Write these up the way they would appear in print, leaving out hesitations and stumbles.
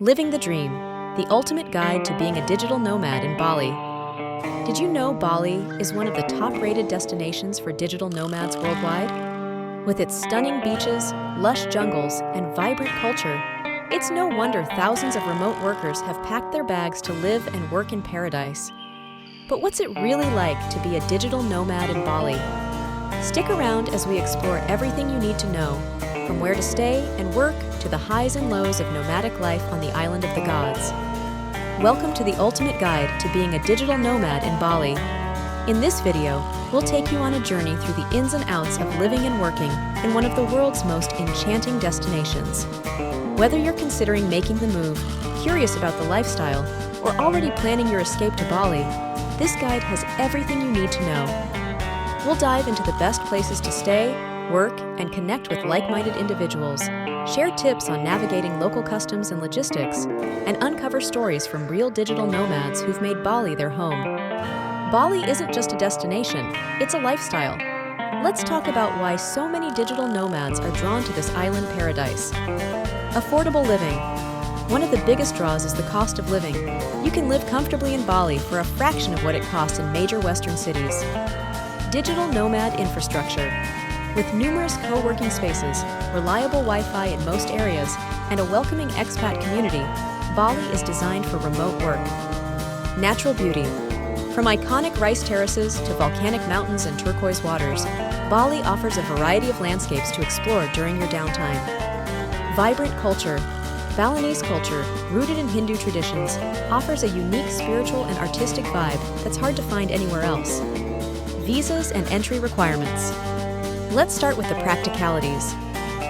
Living the Dream, the ultimate guide to being a digital nomad in Bali. Did you know Bali is one of the top-rated destinations for digital nomads worldwide? With its stunning beaches, lush jungles, and vibrant culture, it's no wonder thousands of remote workers have packed their bags to live and work in paradise. But what's it really like to be a digital nomad in Bali? Stick around as we explore everything you need to know, from where to stay and work to the highs and lows of nomadic life on the island of the gods. Welcome to the ultimate guide to being a digital nomad in Bali. In this video, we'll take you on a journey through the ins and outs of living and working in one of the world's most enchanting destinations. Whether you're considering making the move, curious about the lifestyle, or already planning your escape to Bali, this guide has everything you need to know. We'll dive into the best places to stay, work, and connect with like-minded individuals, share tips on navigating local customs and logistics, and uncover stories from real digital nomads who've made Bali their home. Bali isn't just a destination, it's a lifestyle. Let's talk about why so many digital nomads are drawn to this island paradise. Affordable living. One of the biggest draws is the cost of living. You can live comfortably in Bali for a fraction of what it costs in major Western cities. Digital nomad infrastructure. With numerous co-working spaces, reliable Wi-Fi in most areas, and a welcoming expat community, Bali is designed for remote work. Natural beauty. From iconic rice terraces to volcanic mountains and turquoise waters, Bali offers a variety of landscapes to explore during your downtime. Vibrant culture. Balinese culture, rooted in Hindu traditions, offers a unique spiritual and artistic vibe that's hard to find anywhere else. Visas and entry requirements. Let's start with the practicalities.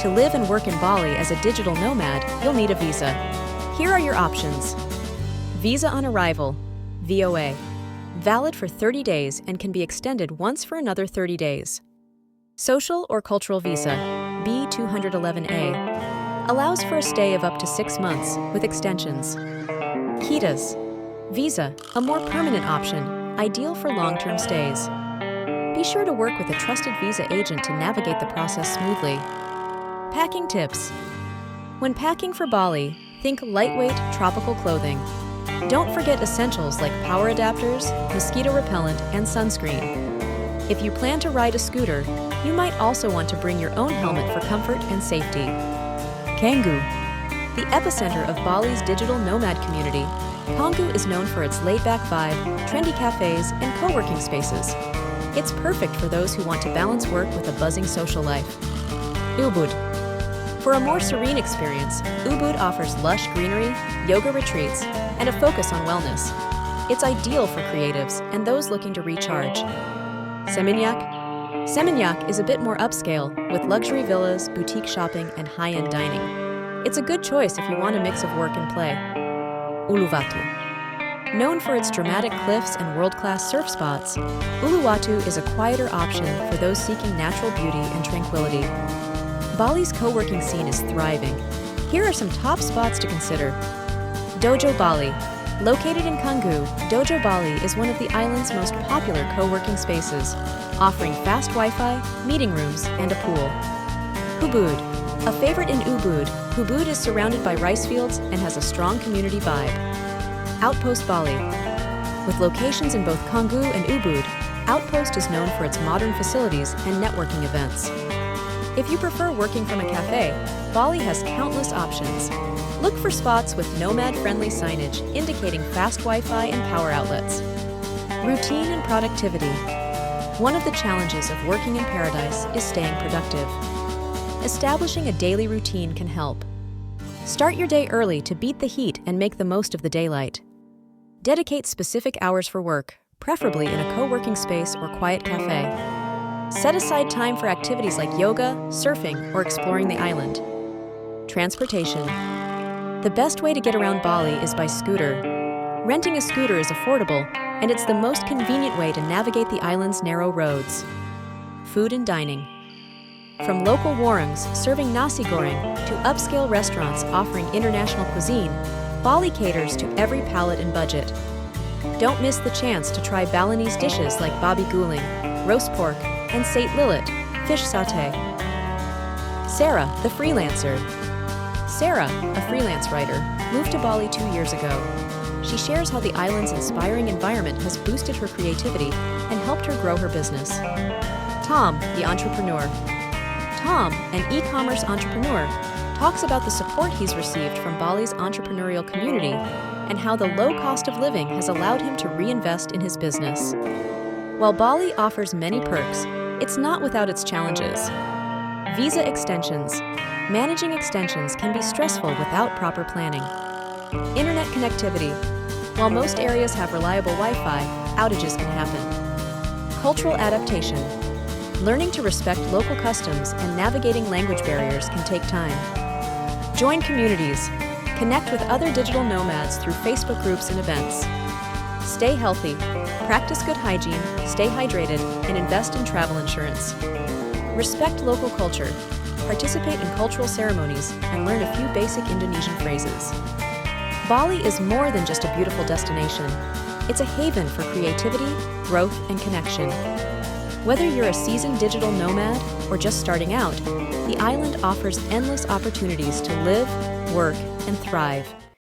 To live and work in Bali as a digital nomad, you'll need a visa. Here are your options. Visa on arrival, VOA. Valid for 30 days and can be extended once for another 30 days. Social or cultural visa, B211A. Allows for a stay of up to 6 months, with extensions. Kitas. Visa, a more permanent option, ideal for long-term stays. Be sure to work with a trusted visa agent to navigate the process smoothly. Packing tips. When packing for Bali, think lightweight, tropical clothing. Don't forget essentials like power adapters, mosquito repellent, and sunscreen. If you plan to ride a scooter, you might also want to bring your own helmet for comfort and safety. Canggu. The epicenter of Bali's digital nomad community, Canggu is known for its laid-back vibe, trendy cafes, and co-working spaces. It's perfect for those who want to balance work with a buzzing social life. Ubud. For a more serene experience, Ubud offers lush greenery, yoga retreats, and a focus on wellness. It's ideal for creatives and those looking to recharge. Seminyak. Seminyak is a bit more upscale, with luxury villas, boutique shopping, and high-end dining. It's a good choice if you want a mix of work and play. Uluwatu. Known for its dramatic cliffs and world-class surf spots, Uluwatu is a quieter option for those seeking natural beauty and tranquility. Bali's co-working scene is thriving. Here are some top spots to consider. Dojo Bali. Located in Canggu, Dojo Bali is one of the island's most popular co-working spaces, offering fast Wi-Fi, meeting rooms, and a pool. Ubud. A favorite in Ubud, Ubud is surrounded by rice fields and has a strong community vibe. Outpost Bali. With locations in both Canggu and Ubud, Outpost is known for its modern facilities and networking events. If you prefer working from a cafe, Bali has countless options. Look for spots with nomad-friendly signage indicating fast Wi-Fi and power outlets. Routine and productivity. One of the challenges of working in paradise is staying productive. Establishing a daily routine can help. Start your day early to beat the heat and make the most of the daylight. Dedicate specific hours for work, preferably in a co-working space or quiet cafe. Set aside time for activities like yoga, surfing, or exploring the island. Transportation. The best way to get around Bali is by scooter. Renting a scooter is affordable, and it's the most convenient way to navigate the island's narrow roads. Food and dining. From local warungs serving nasi goreng to upscale restaurants offering international cuisine, Bali caters to every palate and budget. Don't miss the chance to try Balinese dishes like babi guling, roast pork, and sate lilit, fish sauté. Sarah, the freelancer. Sarah, a freelance writer, moved to Bali 2 years ago. She shares how the island's inspiring environment has boosted her creativity and helped her grow her business. Tom, the entrepreneur. Tom, an e-commerce entrepreneur, talks about the support he's received from Bali's entrepreneurial community and how the low cost of living has allowed him to reinvest in his business. While Bali offers many perks, it's not without its challenges. Visa extensions. Managing extensions can be stressful without proper planning. Internet connectivity. While most areas have reliable Wi-Fi, outages can happen. Cultural adaptation. Learning to respect local customs and navigating language barriers can take time. Join communities. Connect with other digital nomads through Facebook groups and events. Stay healthy. Practice good hygiene, stay hydrated, and invest in travel insurance. Respect local culture. Participate in cultural ceremonies and learn a few basic Indonesian phrases. Bali is more than just a beautiful destination. It's a haven for creativity, growth, and connection. Whether you're a seasoned digital nomad or just starting out, the island offers endless opportunities to live, work, and thrive.